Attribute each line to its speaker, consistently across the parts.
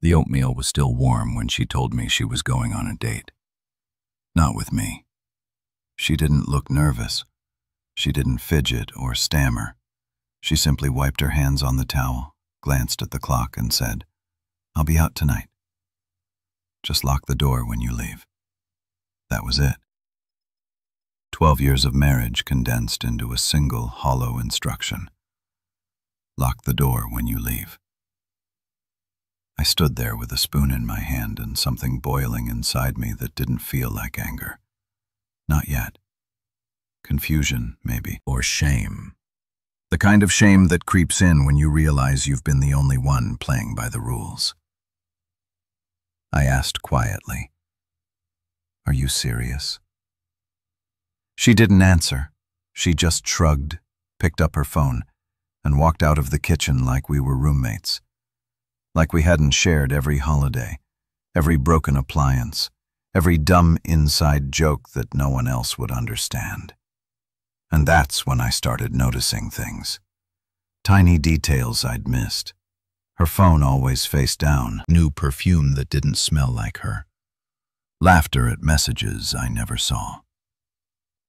Speaker 1: The oatmeal was still warm when she told me she was going on a date. Not with me. She didn't look nervous. She didn't fidget or stammer. She simply wiped her hands on the towel, glanced at the clock, and said, "I'll be out tonight. Just lock the door when you leave." That was it. 12 years of marriage condensed into a single hollow instruction. Lock the door when you leave. I stood there with a spoon in my hand and something boiling inside me that didn't feel like anger. Not yet. Confusion, maybe, or shame. The kind of shame that creeps in when you realize you've been the only one playing by the rules. I asked quietly, "Are you serious?" She didn't answer. She just shrugged, picked up her phone, and walked out of the kitchen like we were roommates. Like we hadn't shared every holiday, every broken appliance, every dumb inside joke that no one else would understand. And that's when I started noticing things. Tiny details I'd missed. Her phone always face down, new perfume that didn't smell like her. Laughter at messages I never saw.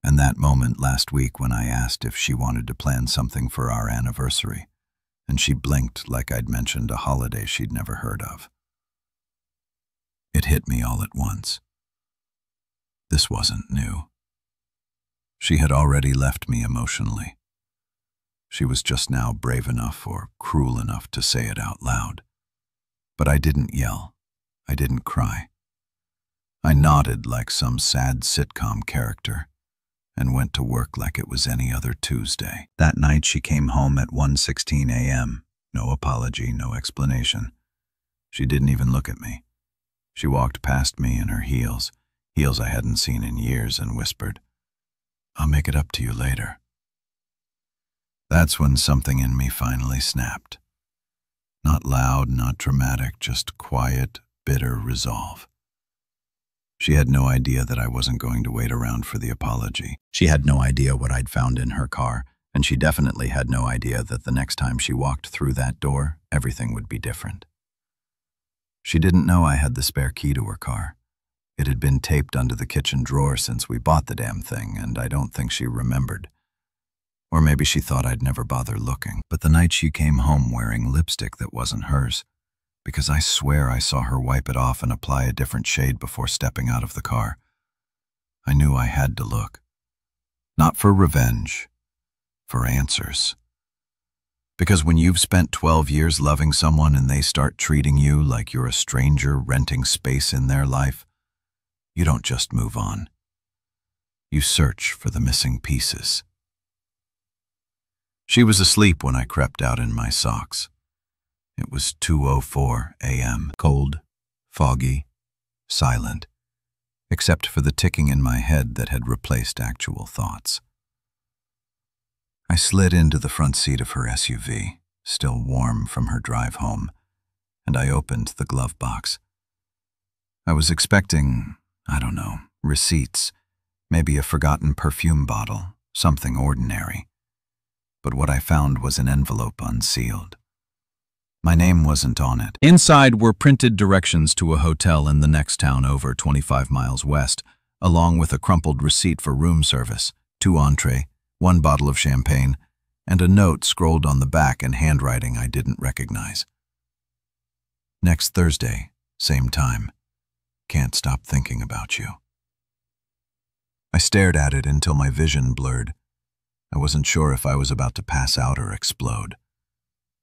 Speaker 1: And that moment last week when I asked if she wanted to plan something for our anniversary, and she blinked like I'd mentioned a holiday she'd never heard of. It hit me all at once. This wasn't new. She had already left me emotionally. She was just now brave enough or cruel enough to say it out loud. But I didn't yell. I didn't cry. I nodded like some sad sitcom character and went to work like it was any other Tuesday. That night she came home at 1:16 a.m. No apology, no explanation. She didn't even look at me. She walked past me in her heels I hadn't seen in years, and whispered, "I'll make it up to you later." That's when something in me finally snapped. Not loud, not dramatic, just quiet, bitter resolve. She had no idea that I wasn't going to wait around for the apology. She had no idea what I'd found in her car, and she definitely had no idea that the next time she walked through that door, everything would be different. She didn't know I had the spare key to her car. It had been taped under the kitchen drawer since we bought the damn thing, and I don't think she remembered. Or maybe she thought I'd never bother looking. But the night she came home wearing lipstick that wasn't hers, because I swear I saw her wipe it off and apply a different shade before stepping out of the car, I knew I had to look. Not for revenge, for answers. Because when you've spent 12 years loving someone and they start treating you like you're a stranger renting space in their life, you don't just move on. You search for the missing pieces. She was asleep when I crept out in my socks. It was 2:04 a.m., cold, foggy, silent, except for the ticking in my head that had replaced actual thoughts. I slid into the front seat of her SUV, still warm from her drive home, and I opened the glove box. I was expecting, I don't know, receipts, maybe a forgotten perfume bottle, something ordinary. But what I found was an envelope unsealed. My name wasn't on it. Inside were printed directions to a hotel in the next town over 25 miles west, along with a crumpled receipt for room service, 2 entree, 1 bottle of champagne, and a note scrolled on the back in handwriting I didn't recognize. Next Thursday, same time. Can't stop thinking about you. I stared at it until my vision blurred. I wasn't sure if I was about to pass out or explode.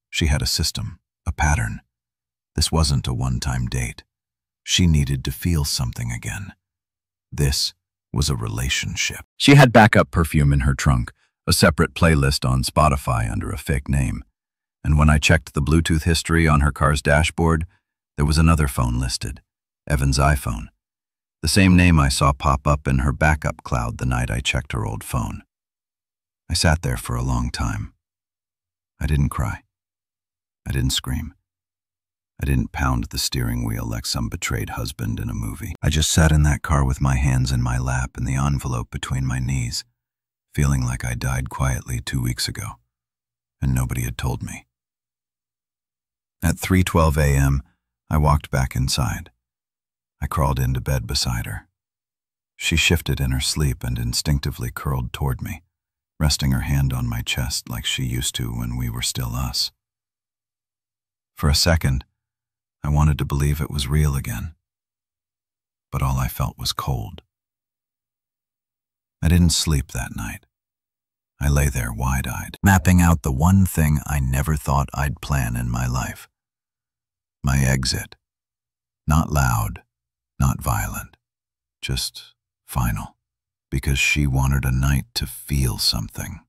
Speaker 1: She had a system, a pattern. This wasn't a one-time date. She needed to feel something again. This was a relationship. She had backup perfume in her trunk, a separate playlist on Spotify under a fake name. And when I checked the Bluetooth history on her car's dashboard, there was another phone listed, Evan's iPhone. The same name I saw pop up in her backup cloud the night I checked her old phone. I sat there for a long time. I didn't cry. I didn't scream. I didn't pound the steering wheel like some betrayed husband in a movie. I just sat in that car with my hands in my lap and the envelope between my knees, feeling like I died quietly 2 weeks ago, and nobody had told me. At 3:12 a.m., I walked back inside. I crawled into bed beside her. She shifted in her sleep and instinctively curled toward me, resting her hand on my chest like she used to when we were still us. For a second, I wanted to believe it was real again, but all I felt was cold. I didn't sleep that night. I lay there wide-eyed, mapping out the one thing I never thought I'd plan in my life. My exit. Not loud, not violent, just final, because she wanted a night to feel something.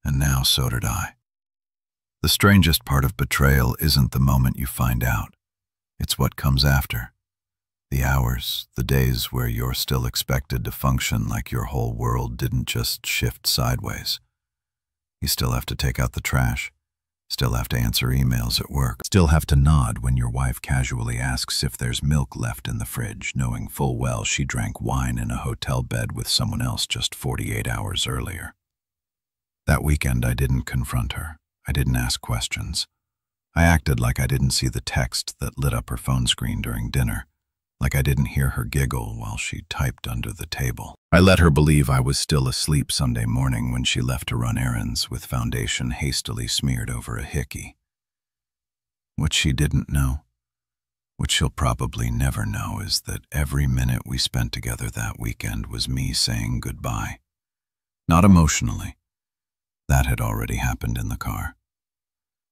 Speaker 1: And now so did I. The strangest part of betrayal isn't the moment you find out. It's what comes after. The hours, the days where you're still expected to function like your whole world didn't just shift sideways. You still have to take out the trash, still have to answer emails at work, still have to nod when your wife casually asks if there's milk left in the fridge, knowing full well she drank wine in a hotel bed with someone else just 48 hours earlier. That weekend I didn't confront her. I didn't ask questions. I acted like I didn't see the text that lit up her phone screen during dinner, like I didn't hear her giggle while she typed under the table. I let her believe I was still asleep Sunday morning when she left to run errands with foundation hastily smeared over a hickey. What she didn't know, what she'll probably never know, is that every minute we spent together that weekend was me saying goodbye. Not emotionally. That had already happened in the car.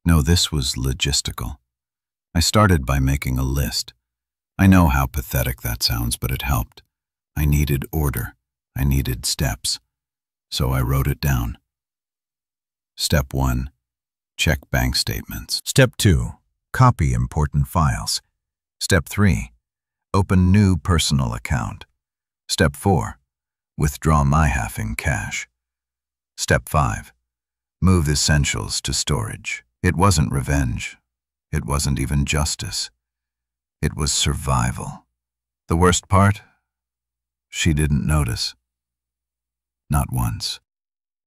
Speaker 1: No, this was logistical. I started by making a list. I know how pathetic that sounds, but it helped. I needed order. I needed steps. So I wrote it down. Step 1. Check bank statements. Step 2. Copy important files. Step 3. Open new personal account. Step 4. Withdraw my half in cash. Step 5. Move essentials to storage. It wasn't revenge. It wasn't even justice. It was survival. The worst part? She didn't notice. Not once.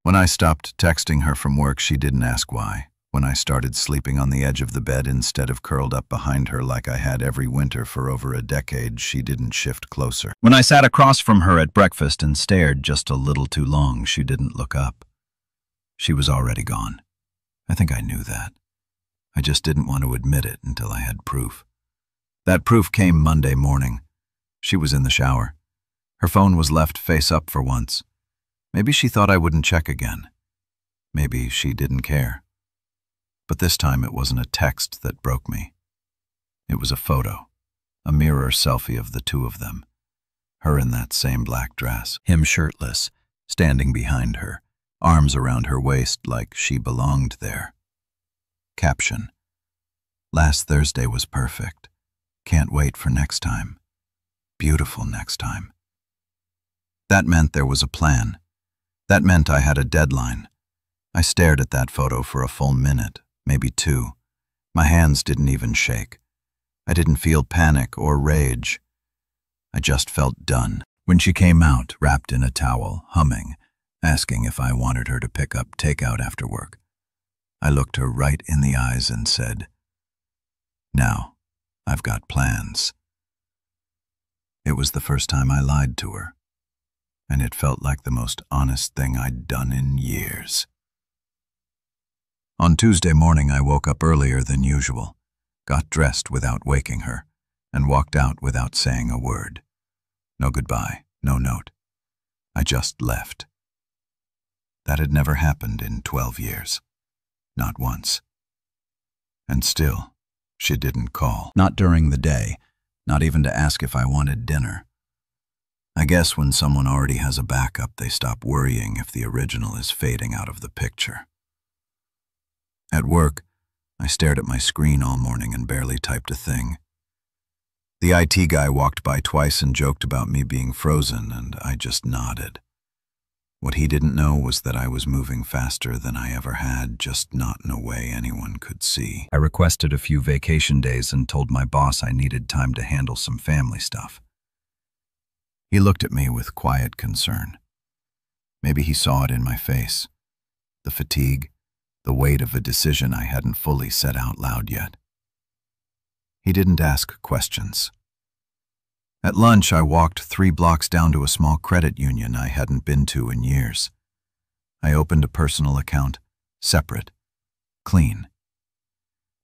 Speaker 1: When I stopped texting her from work, she didn't ask why. When I started sleeping on the edge of the bed instead of curled up behind her like I had every winter for over a decade, she didn't shift closer. When I sat across from her at breakfast and stared just a little too long, she didn't look up. She was already gone. I think I knew that. I just didn't want to admit it until I had proof. That proof came Monday morning. She was in the shower. Her phone was left face up for once. Maybe she thought I wouldn't check again. Maybe she didn't care. But this time it wasn't a text that broke me. It was a photo, a mirror selfie of the two of them. Her in that same black dress, him shirtless, standing behind her, arms around her waist like she belonged there. Caption: Last Thursday was perfect. Can't wait for next time. Beautiful next time. That meant there was a plan. That meant I had a deadline. I stared at that photo for a full minute, maybe 2. My hands didn't even shake. I didn't feel panic or rage. I just felt done. When she came out, wrapped in a towel, humming, asking if I wanted her to pick up takeout after work, I looked her right in the eyes and said, "Now, I've got plans." It was the first time I lied to her, and it felt like the most honest thing I'd done in years. On Tuesday morning, I woke up earlier than usual, got dressed without waking her, and walked out without saying a word. No goodbye, no note. I just left. That had never happened in 12 years. Not once. And still, she didn't call. Not during the day, not even to ask if I wanted dinner. I guess when someone already has a backup, they stop worrying if the original is fading out of the picture. At work, I stared at my screen all morning and barely typed a thing. The IT guy walked by twice and joked about me being frozen, and I just nodded. What he didn't know was that I was moving faster than I ever had, just not in a way anyone could see. I requested a few vacation days and told my boss I needed time to handle some family stuff. He looked at me with quiet concern. Maybe he saw it in my face. The fatigue, the weight of a decision I hadn't fully said out loud yet. He didn't ask questions. At lunch, I walked 3 blocks down to a small credit union I hadn't been to in years. I opened a personal account, separate, clean.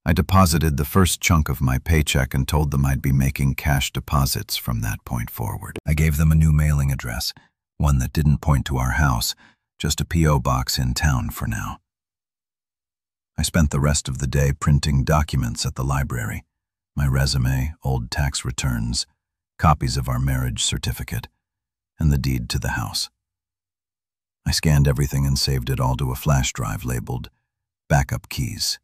Speaker 1: I deposited the first chunk of my paycheck and told them I'd be making cash deposits from that point forward. I gave them a new mailing address, one that didn't point to our house, just a P.O. box in town for now. I spent the rest of the day printing documents at the library, my resume, old tax returns, copies of our marriage certificate, and the deed to the house. I scanned everything and saved it all to a flash drive labeled Backup Keys.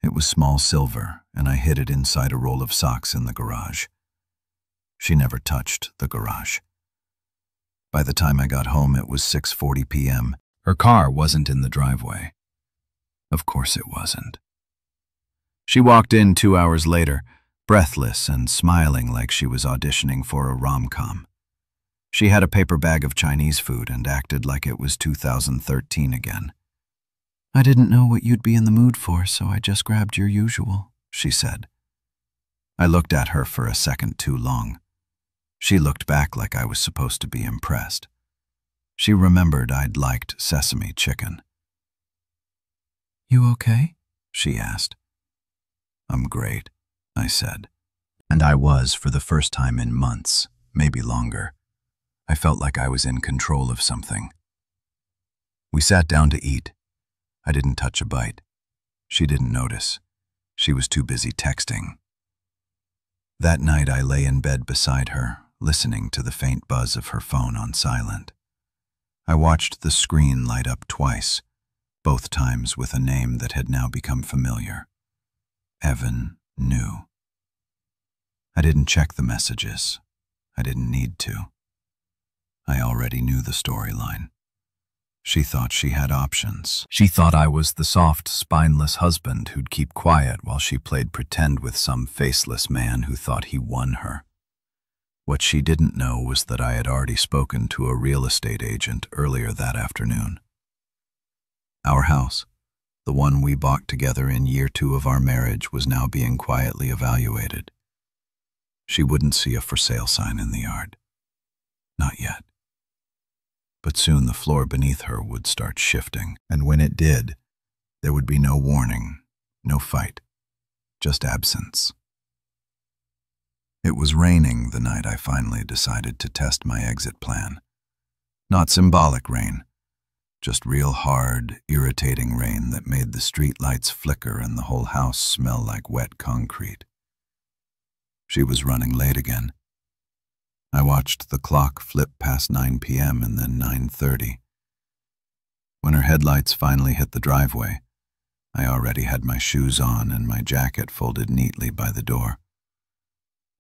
Speaker 1: It was small silver, and I hid it inside a roll of socks in the garage. She never touched the garage. By the time I got home, it was 6:40 p.m. Her car wasn't in the driveway. Of course it wasn't. She walked in 2 hours later, breathless and smiling like she was auditioning for a rom-com. She had a paper bag of Chinese food and acted like it was 2013 again. "I didn't know what you'd be in the mood for, so I just grabbed your usual," she said. I looked at her for a second too long. She looked back like I was supposed to be impressed. She remembered I'd liked sesame chicken. "You okay?" she asked. "I'm great," I said. And I was for the first time in months, maybe longer. I felt like I was in control of something. We sat down to eat. I didn't touch a bite. She didn't notice. She was too busy texting. That night I lay in bed beside her, listening to the faint buzz of her phone on silent. I watched the screen light up twice, both times with a name that had now become familiar. Evan knew. I didn't check the messages. I didn't need to. I already knew the storyline. She thought she had options. She thought I was the soft, spineless husband who'd keep quiet while she played pretend with some faceless man who thought he won her. What she didn't know was that I had already spoken to a real estate agent earlier that afternoon. Our house, the one we bought together in year 2 of our marriage, was now being quietly evaluated. She wouldn't see a for sale sign in the yard. Not yet. But soon the floor beneath her would start shifting, and when it did, there would be no warning, no fight, just absence. It was raining the night I finally decided to test my exit plan. Not symbolic rain, just real hard, irritating rain that made the street lights flicker and the whole house smell like wet concrete. She was running late again. I watched the clock flip past 9 p.m. and then 9:30. When her headlights finally hit the driveway, I already had my shoes on and my jacket folded neatly by the door.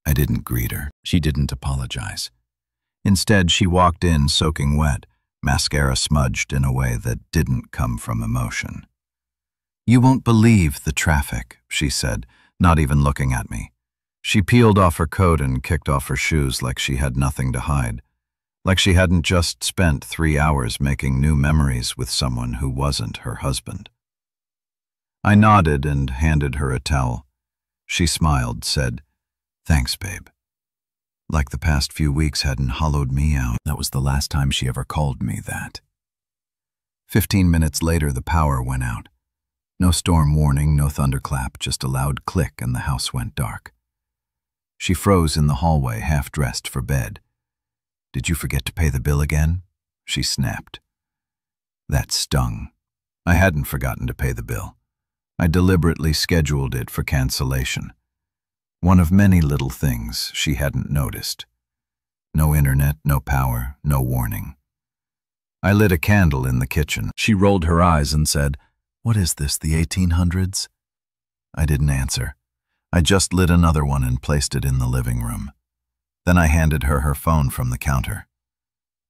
Speaker 1: I didn't greet her. She didn't apologize. Instead, she walked in soaking wet, mascara smudged in a way that didn't come from emotion. "You won't believe the traffic," she said, not even looking at me. She peeled off her coat and kicked off her shoes like she had nothing to hide, like she hadn't just spent 3 hours making new memories with someone who wasn't her husband. I nodded and handed her a towel. She smiled, said, "Thanks, babe." Like the past few weeks hadn't hollowed me out. That was the last time she ever called me that. 15 minutes later, the power went out. No storm warning, no thunderclap, just a loud click and the house went dark. She froze in the hallway, half-dressed for bed. "Did you forget to pay the bill again?" she snapped. That stung. I hadn't forgotten to pay the bill. I deliberately scheduled it for cancellation. One of many little things she hadn't noticed. No internet, no power, no warning. I lit a candle in the kitchen. She rolled her eyes and said, "What is this, the 1800s?" I didn't answer. I just lit another one and placed it in the living room. Then I handed her her phone from the counter.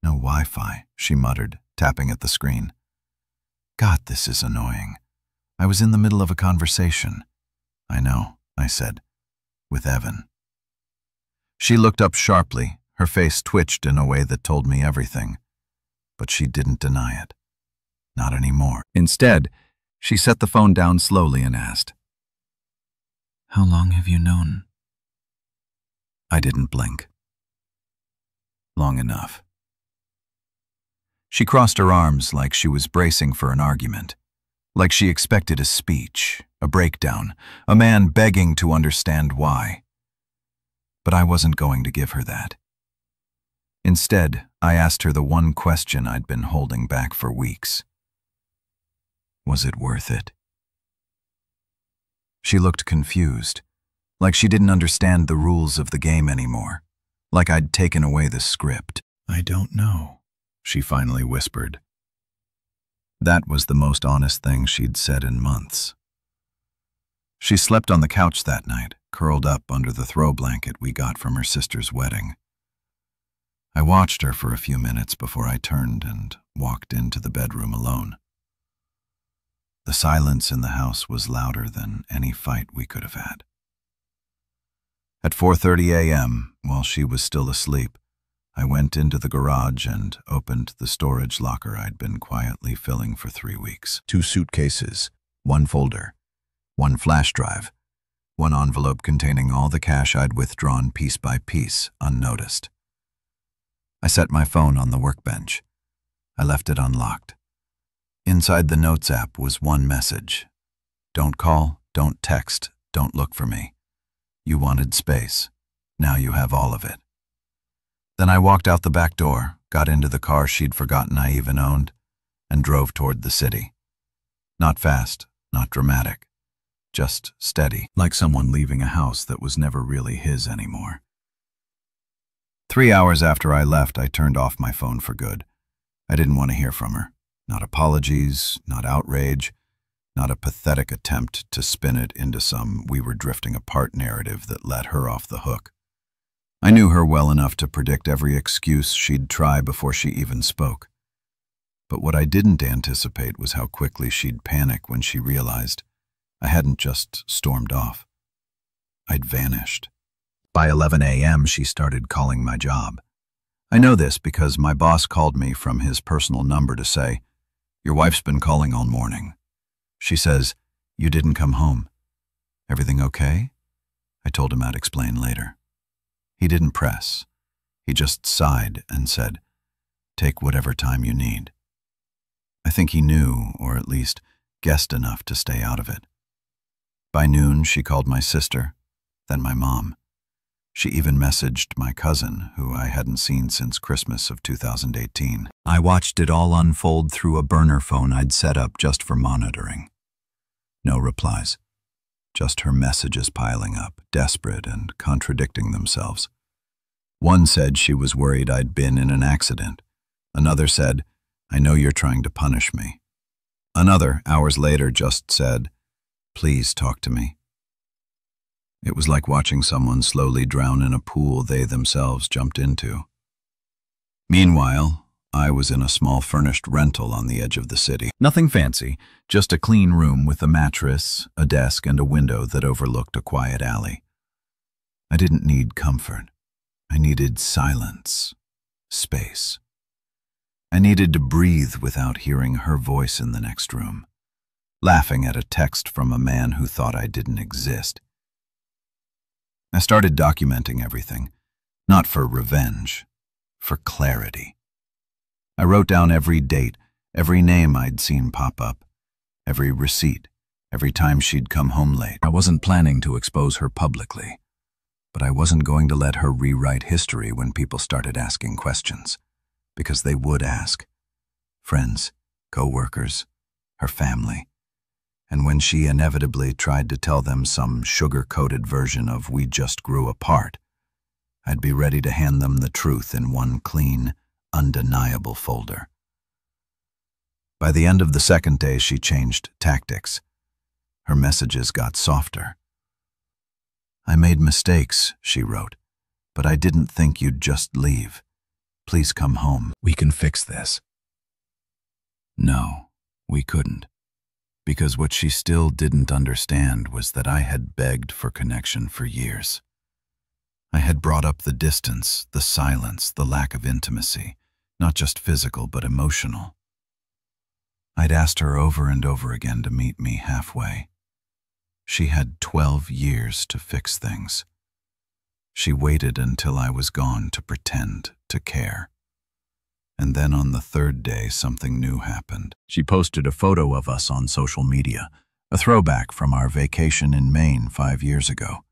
Speaker 1: "No Wi-Fi," she muttered, tapping at the screen. "God, this is annoying. I was in the middle of a conversation." "I know," I said, "with Evan." She looked up sharply. Her face twitched in a way that told me everything. But she didn't deny it. Not anymore. Instead, she set the phone down slowly and asked, How long have you known? I didn't blink. Long enough. She crossed her arms like she was bracing for an argument, like she expected a speech, a breakdown, a man begging to understand why. But I wasn't going to give her that. Instead, I asked her the one question I'd been holding back for weeks. Was it worth it? She looked confused, like she didn't understand the rules of the game anymore, like I'd taken away the script. I don't know, she finally whispered. That was the most honest thing she'd said in months. She slept on the couch that night, curled up under the throw blanket we got from her sister's wedding. I watched her for a few minutes before I turned and walked into the bedroom alone. The silence in the house was louder than any fight we could have had. At 4:30 a.m., while she was still asleep, I went into the garage and opened the storage locker I'd been quietly filling for 3 weeks. 2 suitcases, 1 folder, 1 flash drive, 1 envelope containing all the cash I'd withdrawn piece by piece, unnoticed. I set my phone on the workbench. I left it unlocked. Inside the Notes app was one message. Don't call, don't text, don't look for me. You wanted space. Now you have all of it. Then I walked out the back door, got into the car she'd forgotten I even owned, and drove toward the city. Not fast, not dramatic, just steady, like someone leaving a house that was never really his anymore. 3 hours after I left, I turned off my phone for good. I didn't want to hear from her. Not apologies, not outrage, not a pathetic attempt to spin it into some we were drifting apart narrative that let her off the hook. I knew her well enough to predict every excuse she'd try before she even spoke. But what I didn't anticipate was how quickly she'd panic when she realized I hadn't just stormed off. I'd vanished. By 11 a.m., she started calling my job. I know this because my boss called me from his personal number to say, "Your wife's been calling all morning. She says, you didn't come home. Everything okay?" I told him I'd explain later. He didn't press. He just sighed and said, "Take whatever time you need." I think he knew, or at least guessed enough to stay out of it. By noon, she called my sister, then my mom. She even messaged my cousin, who I hadn't seen since Christmas of 2018. I watched it all unfold through a burner phone I'd set up just for monitoring. No replies. Just her messages piling up, desperate and contradicting themselves. One said she was worried I'd been in an accident. Another said, "I know you're trying to punish me." Another, hours later, just said, "Please talk to me." It was like watching someone slowly drown in a pool they themselves jumped into. Meanwhile, I was in a small furnished rental on the edge of the city. Nothing fancy, just a clean room with a mattress, a desk, and a window that overlooked a quiet alley. I didn't need comfort. I needed silence, space. I needed to breathe without hearing her voice in the next room, laughing at a text from a man who thought I didn't exist. I started documenting everything, not for revenge, for clarity. I wrote down every date, every name I'd seen pop up, every receipt, every time she'd come home late. I wasn't planning to expose her publicly, but I wasn't going to let her rewrite history when people started asking questions, because they would ask. Friends, co-workers, her family. And when she inevitably tried to tell them some sugar-coated version of "we just grew apart," I'd be ready to hand them the truth in one clean, undeniable folder. By the end of the second day, she changed tactics. Her messages got softer. "I made mistakes," she wrote, "but I didn't think you'd just leave. Please come home. We can fix this." No, we couldn't. Because what she still didn't understand was that I had begged for connection for years. I had brought up the distance, the silence, the lack of intimacy, not just physical but emotional. I'd asked her over and over again to meet me halfway. She had 12 years to fix things. She waited until I was gone to pretend to care. And then on the third day, something new happened. She posted a photo of us on social media, a throwback from our vacation in Maine 5 years ago.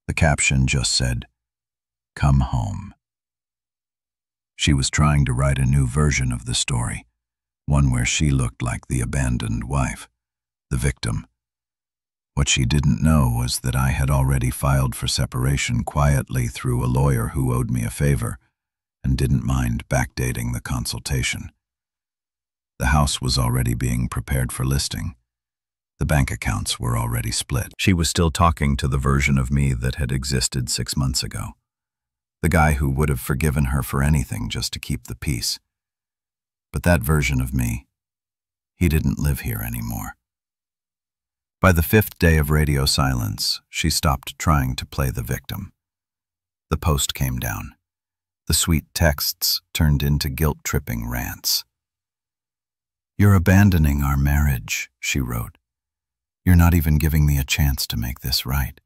Speaker 1: The caption just said, "Come home." She was trying to write a new version of the story, one where she looked like the abandoned wife, the victim. What she didn't know was that I had already filed for separation quietly through a lawyer who owed me a favor and didn't mind backdating the consultation. The house was already being prepared for listing. The bank accounts were already split. She was still talking to the version of me that had existed 6 months ago. The guy who would have forgiven her for anything just to keep the peace. But that version of me, he didn't live here anymore. By the 5th day of radio silence, she stopped trying to play the victim. The post came down. The sweet texts turned into guilt-tripping rants. "You're abandoning our marriage," she wrote. "You're not even giving me a chance to make this right."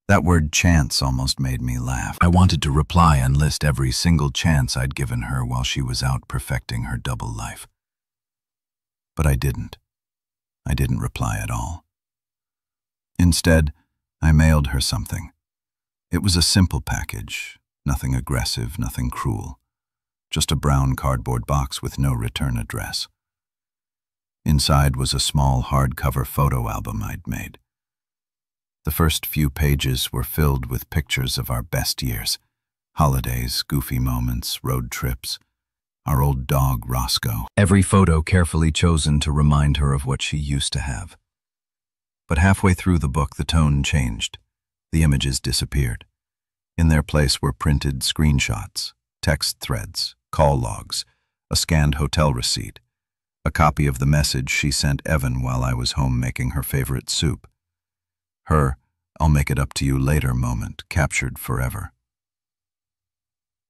Speaker 1: That word chance almost made me laugh. I wanted to reply and list every single chance I'd given her while she was out perfecting her double life. But I didn't. I didn't reply at all. Instead, I mailed her something. It was a simple package, nothing aggressive, nothing cruel. Just a brown cardboard box with no return address. Inside was a small hardcover photo album I'd made. The first few pages were filled with pictures of our best years, holidays, goofy moments, road trips, our old dog Roscoe. Every photo carefully chosen to remind her of what she used to have. But halfway through the book, the tone changed. The images disappeared. In their place were printed screenshots, text threads, call logs, a scanned hotel receipt, a copy of the message she sent Evan while I was home making her favorite soup. Her "I'll make it up to you later" moment captured forever.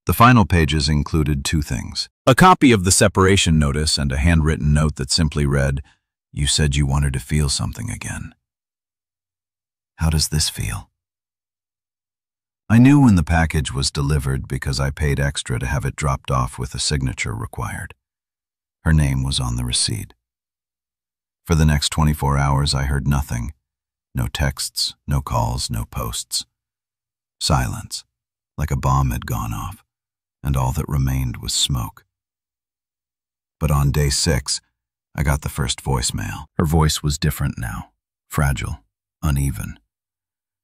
Speaker 1: The final pages included 2 things: a copy of the separation notice and a handwritten note that simply read, "You said you wanted to feel something again. How does this feel?" I knew when the package was delivered because I paid extra to have it dropped off with a signature required. Her name was on the receipt. For the next 24 hours, I heard nothing. No texts, no calls, no posts. Silence, like a bomb had gone off, and all that remained was smoke. But on day 6, I got the first voicemail. Her voice was different now, fragile, uneven.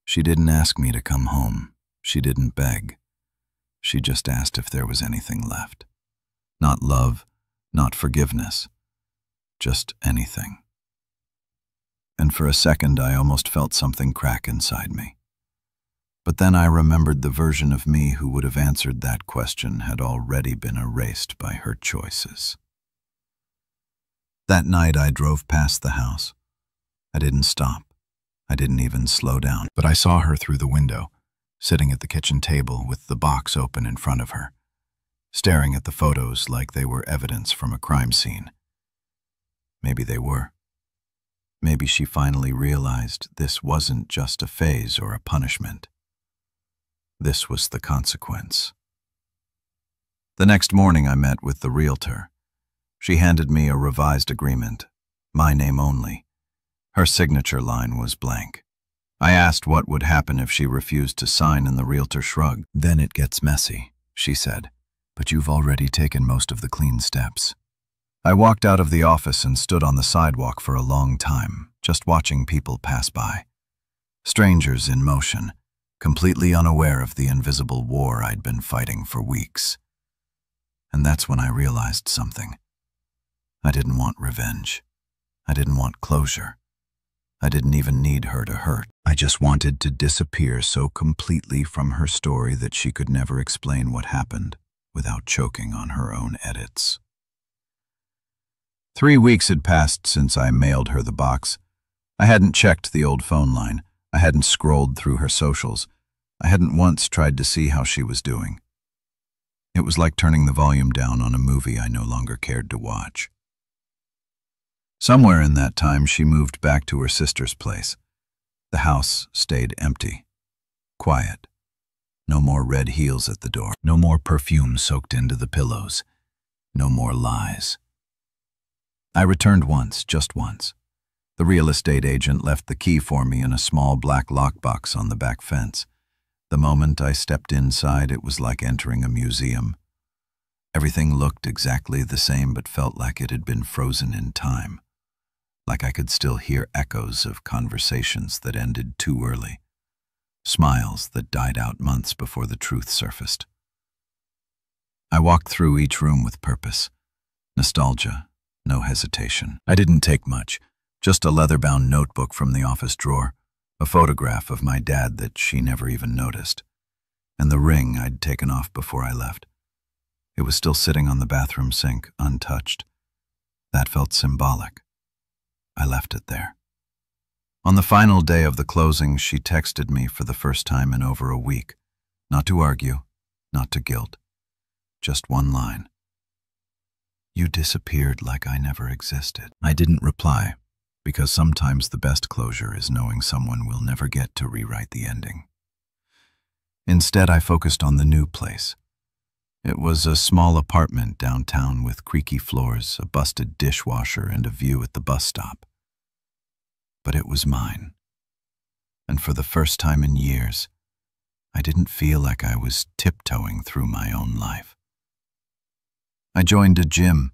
Speaker 1: She didn't ask me to come home. She didn't beg. She just asked if there was anything left. Not love, not forgiveness, just anything. And for a second, I almost felt something crack inside me. But then I remembered the version of me who would have answered that question had already been erased by her choices. That night, I drove past the house. I didn't stop. I didn't even slow down. But I saw her through the window, sitting at the kitchen table with the box open in front of her, staring at the photos like they were evidence from a crime scene. Maybe they were. Maybe she finally realized this wasn't just a phase or a punishment. This was the consequence. The next morning, I met with the realtor. She handed me a revised agreement, my name only. Her signature line was blank. I asked what would happen if she refused to sign, and the realtor shrugged. "Then it gets messy," she said, "but you've already taken most of the clean steps." I walked out of the office and stood on the sidewalk for a long time, just watching people pass by. Strangers in motion, completely unaware of the invisible war I'd been fighting for weeks. And that's when I realized something. I didn't want revenge. I didn't want closure. I didn't even need her to hurt. I just wanted to disappear so completely from her story that she could never explain what happened without choking on her own edits. 3 weeks had passed since I mailed her the box. I hadn't checked the old phone line. I hadn't scrolled through her socials. I hadn't once tried to see how she was doing. It was like turning the volume down on a movie I no longer cared to watch. Somewhere in that time, she moved back to her sister's place. The house stayed empty, quiet. No more red heels at the door. No more perfume soaked into the pillows. No more lies. I returned once, just once. The real estate agent left the key for me in a small black lockbox on the back fence. The moment I stepped inside, it was like entering a museum. Everything looked exactly the same, but felt like it had been frozen in time. Like I could still hear echoes of conversations that ended too early. Smiles that died out months before the truth surfaced. I walked through each room with purpose. Nostalgia, no hesitation. I didn't take much, just a leather-bound notebook from the office drawer, a photograph of my dad that she never even noticed, and the ring I'd taken off before I left. It was still sitting on the bathroom sink, untouched. That felt symbolic. I left it there. On the final day of the closing, she texted me for the first time in over a week. Not to argue, not to guilt. Just one line. "You disappeared like I never existed." I didn't reply, because sometimes the best closure is knowing someone will never get to rewrite the ending. Instead, I focused on the new place. It was a small apartment downtown with creaky floors, a busted dishwasher, and a view at the bus stop. But it was mine. And for the first time in years, I didn't feel like I was tiptoeing through my own life. I joined a gym.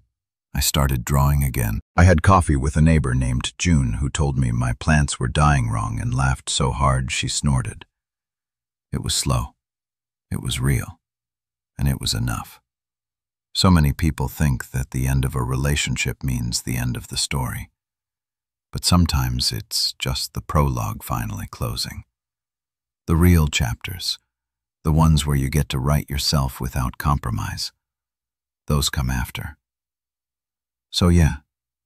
Speaker 1: I started drawing again. I had coffee with a neighbor named June who told me my plants were dying wrong and laughed so hard she snorted. It was slow. It was real. And it was enough. So many people think that the end of a relationship means the end of the story. But sometimes it's just the prologue finally closing. The real chapters, the ones where you get to write yourself without compromise, those come after. So yeah,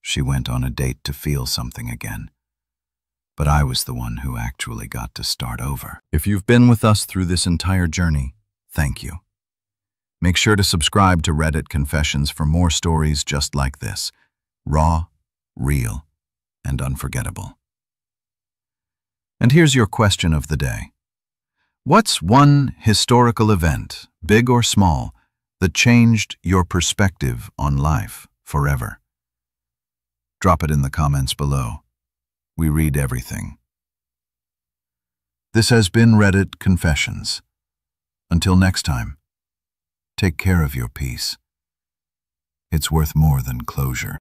Speaker 1: she went on a date to feel something again. But I was the one who actually got to start over. If you've been with us through this entire journey, thank you. Make sure to subscribe to Reddit Confessions for more stories just like this, raw, real, and unforgettable. And here's your question of the day. What's one historical event, big or small, that changed your perspective on life forever? Drop it in the comments below. We read everything. This has been Reddit Confessions. Until next time, take care of your peace. It's worth more than closure.